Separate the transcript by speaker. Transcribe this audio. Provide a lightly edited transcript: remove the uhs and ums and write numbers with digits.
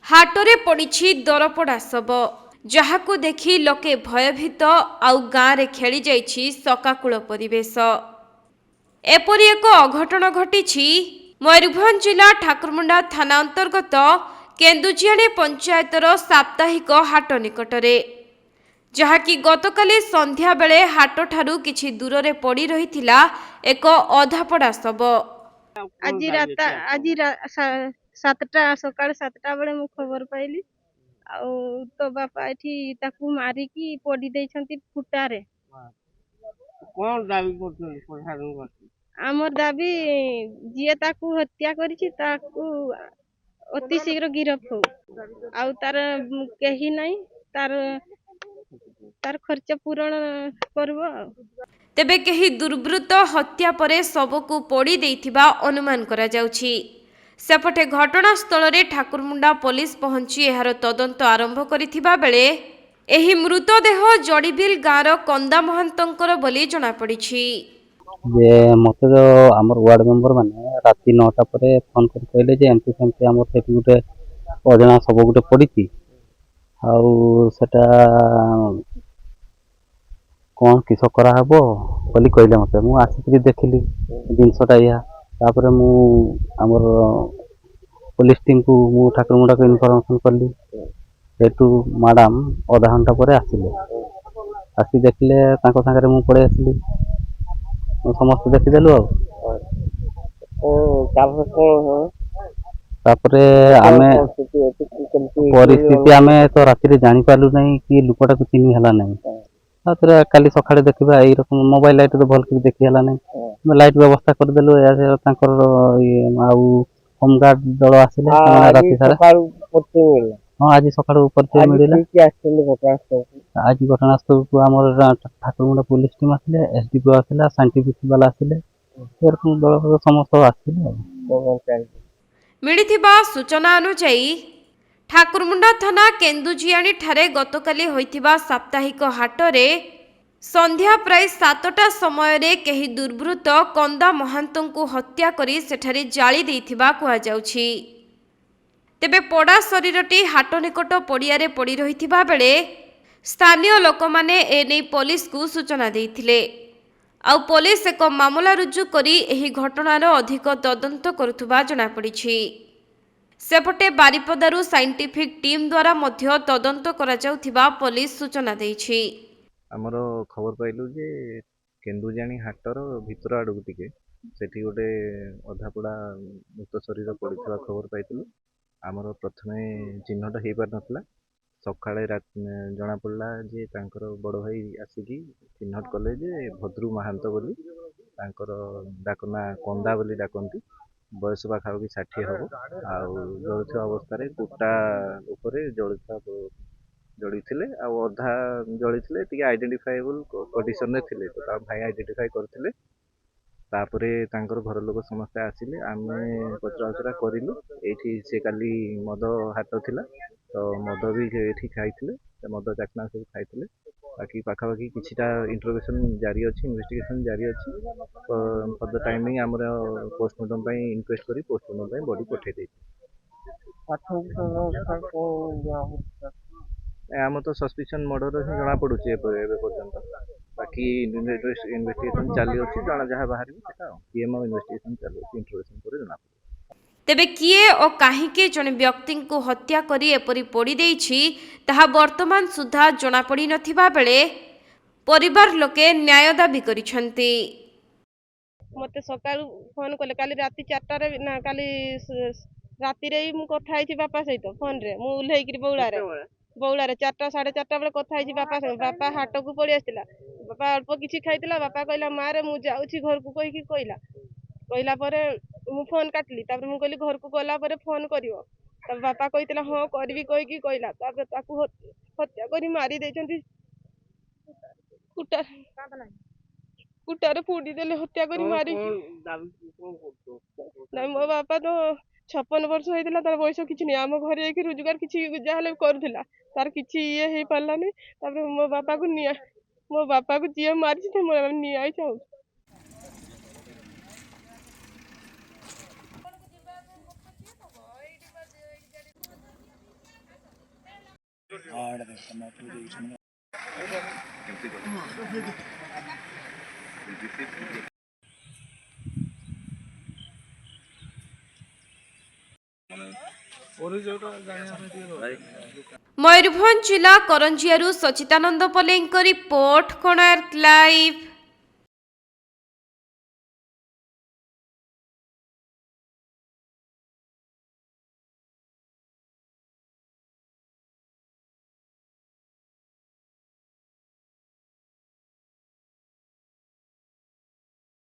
Speaker 1: हाटरे पड़ी दरपड़ा शव जहाकू देखि लोके भयभीत आउ गाँव खेली जाइछि शोकाकूल परिवेश। एपरि एक अघटन घटी मयूरभंज जिला ठाकुरमुंडा थाना अंतर्गत केन्दुजियाणी पंचायतर साप्ताहिक हाट निकटरे, जहाँकि गतकाली संध्या बेले हाट ठारू किछि दूर रे पड़ी रहिथिला एक अधापड़ा शव।
Speaker 2: आज सातटा सकाळ 7टा बेले मु खबर पाइली आउ तो बापा एठी ताकू मारिकी पड़ी देइछंती फुटारे।
Speaker 3: कौन दाबी करछन प्रशासन को?
Speaker 2: आमर दाबी जिए ताकू हत्या करिछि ताकू अति शीघ्र गिरफ हो आउ तार केही नाही तार तार खर्च पूरण करबो।
Speaker 1: तेबे केही दुर्वृत्त हत्या परे शवकू पोड़ी देइथिबा अनुमान करा जाउछि। सेपटे घटनास्थल रे ठाकुरमुंडा पुलिस पहुंची एहार तदंत आरंभ करिथिबा बेले एही मृतदेह जड़ीबिल गाँवर कंदा महांतंकर बोली जଣା पड़िछि।
Speaker 4: जे मते तो आमर वार्ड मेंबर माने राति 9टा परे फोन कर कहले जे एमपी सेमपी आमर सेठी गुटे अजना सब गुटे पड़िछि आउ सेटा कौन किस करा हबो बोली कहले मते मु आसिकरी देखिली जिनसटा या तापरे मु आमर पुलिस टीम को मु ठाकुरमुंडा को इनफॉरमेशन करली सेटू मैडम आधा घंटा परे आसिले आसी देखले तांको संगे मु पड़े आसिली समस्त देखीदेलु तापरे आमे परिस्थिति आमे तो राति जानी पालु नहीं कि लुकटा को चिन्ही हला नहीं तापरे काली सकाळे देखिबा एई रकम मोबाइल लाइट तो भल कि देखि हला नहीं लाइट व्यवस्था कर देलु या तांकर आउ होमगार्ड दल आसिले राति सारा हाँ आज सकाळु परिचय मिलिला आज घटनास्थल को आमर ठाकुरमुंडा पुलिस टीम आसिले एसडीपी आसिला साइंटिफिक वाला आसिले एरकम दल समस्त आसिले।
Speaker 1: मिलिथिबा सूचना अनुसार ठाकुरमुंडा थाना केन्दुजियाणी ठारे गतकाली होइथिबा साप्ताहिक हाटरे संध्या प्राय 7टा समय रे केही दुर्वृत्त कंदा महांतंकु हत्या करी सेठारे जाली देइथिबा कुआ जाउछि। तेबे पड़ा शरीरटी हाट निकट पड़ियारे पड़ी रहिथिबा बेले स्थानीय लोकमाने एने पुलिस को सूचना देइथिले आउ पुलिस एक मामला रुजु करी एही घटनार अधिक तदंत करुथुबा जଣା पड़िछि। सेपटे बारिपदारू साइंटिफिक टीम द्वारा मध्य तदंत करा जाउथिबा पुलिस सूचना देइछि।
Speaker 5: आमर खबर पाइलु जे केन्दुजाणी हाटर भितर आड़क टिके सेठी गोटे अधापड़ा मृत शरीर पड़िथिबा खबर पाइलु। आमर प्रथमे चिन्हट हो पार नथला सकाळे जना पड़ला जे तांकर बड़ भाई आसिकी चिन्हट कले जे भद्रू महांत बोली तांकर डाकना कंदा बोली डाकंती बयस पाखापाखि 60 हम आउ जलुଥିବା अवस्था कुटा उपरे जड़ी अधा जड़ी आइडेंटिफाएबल कंडीशन रे थिले तो भाई आइडेंटिफाई करथिले तापरे तांकर घर लोक समस्ते आसिले आमे पचराउचरा करिलु एठी से काली मद हाट थिला तो मद भी एठी खाइथिले मद चाकना सब खाइथिले बाकी पाखापाखि किछिटा इंटरोगेशन जारी अछि इन्वेस्टिगेशन जारी अछि फॉर द टाइमिंग हमर पोस्टमार्टम पई इनक्वेस्ट करी पोस्टमार्टम पई बॉडी पठे देइ आम तो सस्पिशन मर्डर जना पड़ुचे पर्यंत बाकी इन्वेस्टिगेशन चली अछि जना जहा बाहर सेटा पीएमओ इन्वेस्टिगेशन चली अछि इंटरोगेशन पर जना
Speaker 1: तेबे किए और काहीके जने व्यक्ति को हत्या करी एपरी पोड़ी देइछि ताहा वर्तमान सुधा जଣା पड़ी नथिबा बेले परिवार लोके न्याय दाबी करिसंती।
Speaker 2: मते सकाळ फोन कले काली राति 4टा रे ना काली राति रे मु कथा आइछि बापा सहित फोन रे मु उल्हेइकरी बौलारे 4टा 4:30 बेले कथा आइछि बापा सहित बापा हाट को पड़ी आस्तिला बापा अल्प किछि खाइतिला बापा कहला मारे मु जाउछि घर को कहि कि कहला परे मु फोन काटली तापर मु कहली घर को गला परे फोन करिवो तब बापा कहितला हां करबी कहि कि कहला तापर ताकू हत्या करी मारी देछंती कुटारे फुडी देले हत्या करी मारी नहीं मो बापा तो 56 वर्ष होइतिला तार बयस किछि नै आम घर एक रोजगार किछि जाहले करथिला तार किछि ये हे पाला नै तापर मो बापा को जिया मारछि त मो निया चाहू।
Speaker 1: ମୟୂରଭଞ୍ଜ ଜିଲ୍ଲା କରଞ୍ଜିଆରୁ ସଚିତାନନ୍ଦ ପଲେଙ୍କ ରିପୋର୍ଟ କୋଣାର୍କ ଲାଇଭ୍।